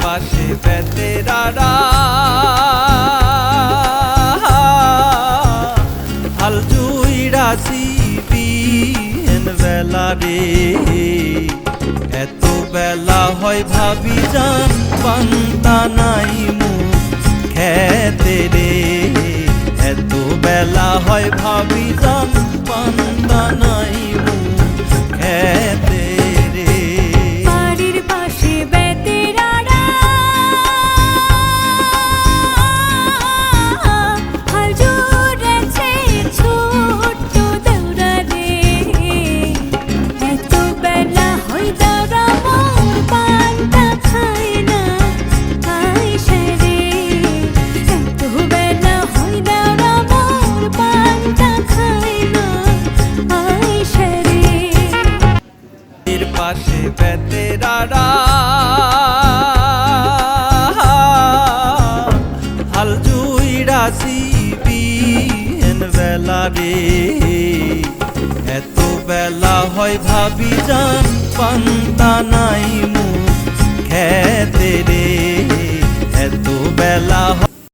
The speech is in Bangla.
পাশে বেতেরারা হাল জুইরাছি বিহেন বেলা রে। এত বেলা হয় ভাবি জান পান্তা নাই মুখ খেতে রে। এত বেলা হয় ভাবি জান পান্তা নাই মুখ খেতে রে। বাড়ির পাশে বেতেরারা হাল জুড়েছে ছোট্ট দেউরা রে। এত বেলা হয় দেউরা মোর পান্তা খায় না আইসা রে। এত বেলা হয় দেউরা মোর পান্তা খায় না আইসা রে। পাশে বেতেরারা হাল জুইরাছি বিহেন বেলা রে। এত বেলা হয় ভাবি জান পান্তা নাই